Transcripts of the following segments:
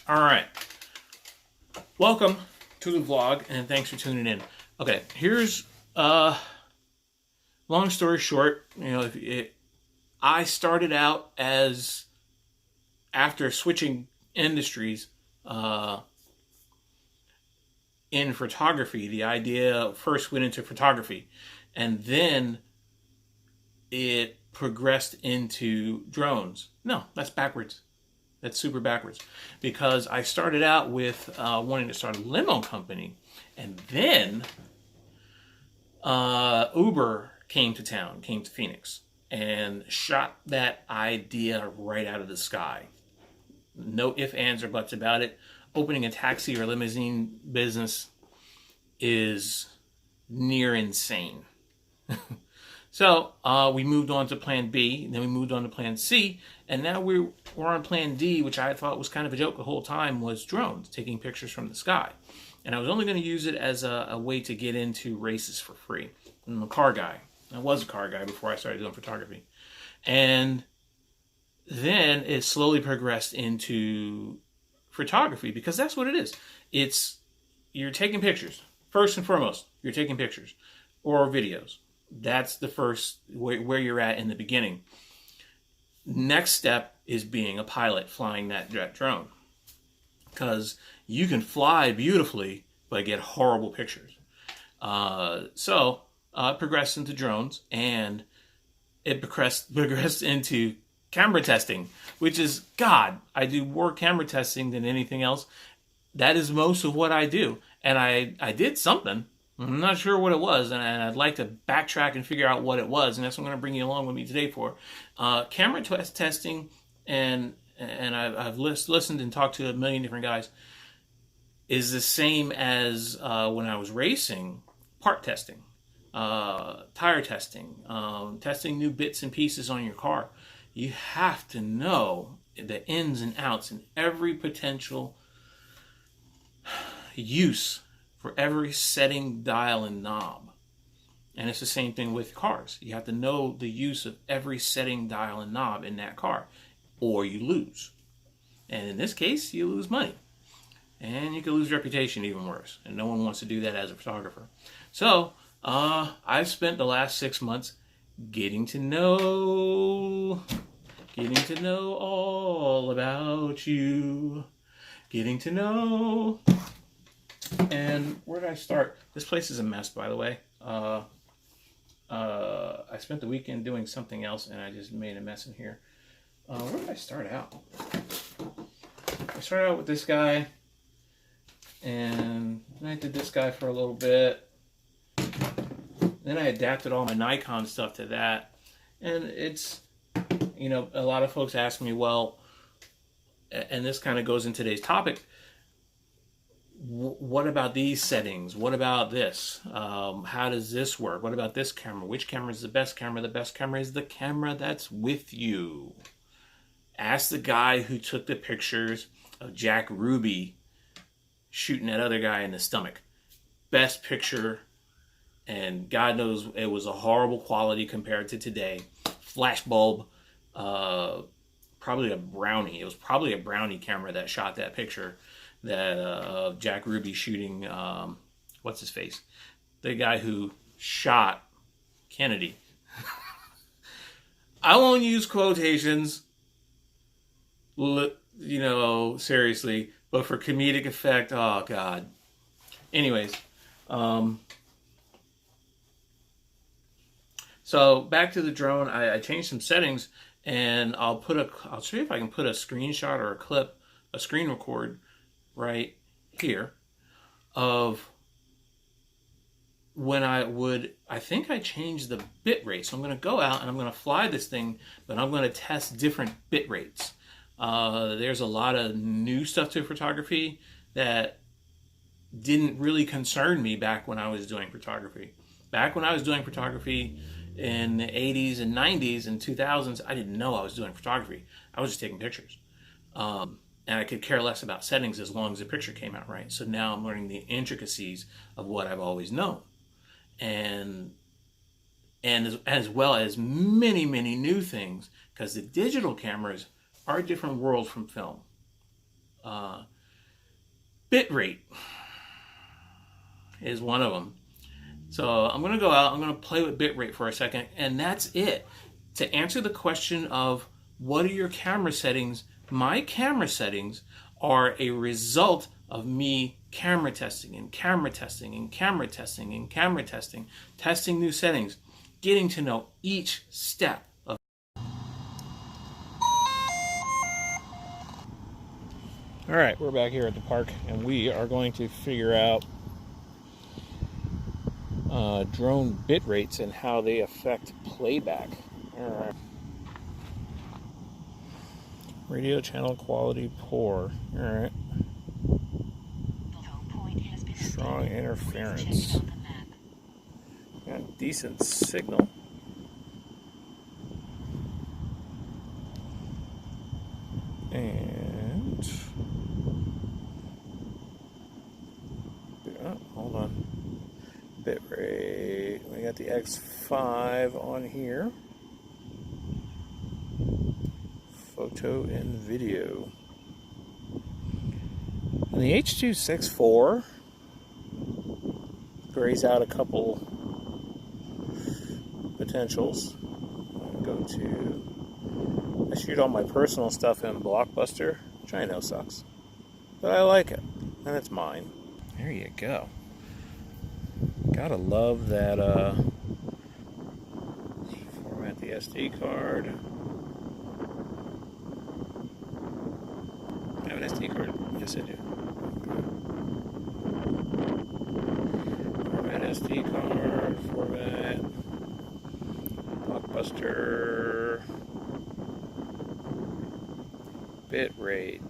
All right. Welcome to the vlog, and thanks for tuning in. Okay, here's long story short. I started out as after switching industries in photography. The idea first went into photography, and then it progressed into drones. No, that's backwards. That's super backwards, because I started out with wanting to start a limo company, and then Uber came to town, came to Phoenix, and shot that idea right out of the sky. No ifs, ands, or buts about it. Opening a taxi or limousine business is near insane. So we moved on to plan B, and then we moved on to plan C, and now we're on plan D, which I thought was kind of a joke the whole time, was drones, taking pictures from the sky. And I was only going to use it as a way to get into races for free. I'm a car guy. I was a car guy before I started doing photography. And then it slowly progressed into photography, because that's what it is. You're taking pictures. First and foremost, you're taking pictures or videos. That's the first where you're at in the beginning. Next step is being a pilot, flying that jet drone, because you can fly beautifully but get horrible pictures. So it progressed into drones, and it progressed into camera testing, which is, God, I do more camera testing than anything else. That is most of what I do. And I did something. I'm not sure what it was, and I'd like to backtrack and figure out what it was, and that's what I'm going to bring you along with me today for. Camera testing, and I've listened and talked to a million different guys, is the same as when I was racing, part testing, tire testing, testing new bits and pieces on your car. You have to know the ins and outs and every potential use for every setting, dial, and knob. And it's the same thing with cars. You have to know the use of every setting, dial, and knob in that car, or you lose. And in this case, you lose money. And you can lose reputation, even worse. And no one wants to do that as a photographer. So, I've spent the last 6 months getting to know all about you. Getting to know. And where did I start? This place is a mess, by the way. I spent the weekend doing something else, and I just made a mess in here. Where did I start out? I started out with this guy, and then I did this guy for a little bit. Then I adapted all my Nikon stuff to that. And it's, a lot of folks ask me, well, and this kind of goes in today's topic, what about these settings? What about this? How does this work? What about this camera? Which camera is the best camera? The best camera is the camera that's with you. Ask the guy who took the pictures of Jack Ruby shooting that other guy in the stomach. Best picture, and God knows it was a horrible quality compared to today. Flash bulb, probably a Brownie. It was probably a Brownie camera that shot that picture. That Jack Ruby shooting, what's his face? The guy who shot Kennedy. I won't use quotations, seriously, but for comedic effect, oh God. Anyways, so back to the drone. I changed some settings, and I'll show you if I can put a screenshot or a clip, a screen record right here of when I think I changed the bit rate. So I'm going to go out and I'm going to fly this thing, but I'm going to test different bit rates. There's a lot of new stuff to photography that didn't really concern me back when I was doing photography. Back when I was doing photography in the 80s and 90s and 2000s, I didn't know I was doing photography. I was just taking pictures. And I could care less about settings as long as the picture came out right. So now I'm learning the intricacies of what I've always known. And as well as many, many new things, because the digital cameras are a different world from film. Bitrate is one of them. So I'm going to go out, I'm going to play with bitrate for a second, and that's it. To answer the question of what are your camera settings, my camera settings are a result of me camera testing and camera testing and camera testing and camera testing, testing new settings, getting to know each step of. All right, we're back here at the park, and we are going to figure out drone bit rates and how they affect playback. All right. Radio channel quality poor. All right. Strong interference. Got decent signal. And hold on. Bitrate. We got the X5 on here. Photo and video. And the H.264 grays out a couple potentials. I'm going to go to. I shoot all my personal stuff in Blockbuster, which I know sucks, but I like it, and it's mine. There you go. Gotta love that. Format the SD card. I have an SD card. Yes, I do. Format SD card. Format. Blockbuster. Bitrate.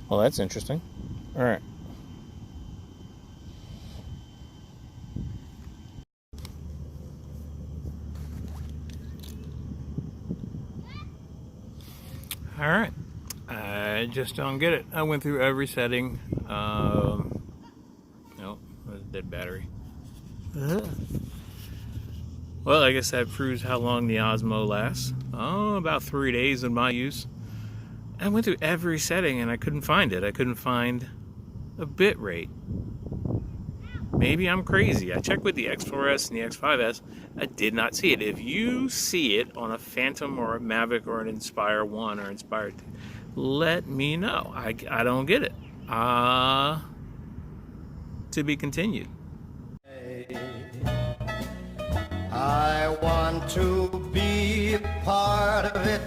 Well, that's interesting. All right. All right. I just don't get it. I went through every setting. Nope, that's a dead battery. Well, I guess that proves how long the Osmo lasts. Oh, about 3 days in my use. I went through every setting and I couldn't find it. I couldn't find a bit rate. Maybe I'm crazy. I checked with the X4S and the X5S. I did not see it. If you see it on a Phantom or a Mavic or an Inspire 1 or Inspire 2, let me know. I don't get it. To be continued. I want to be a part of it.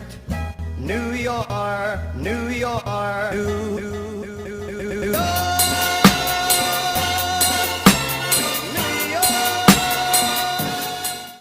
New York, New York, New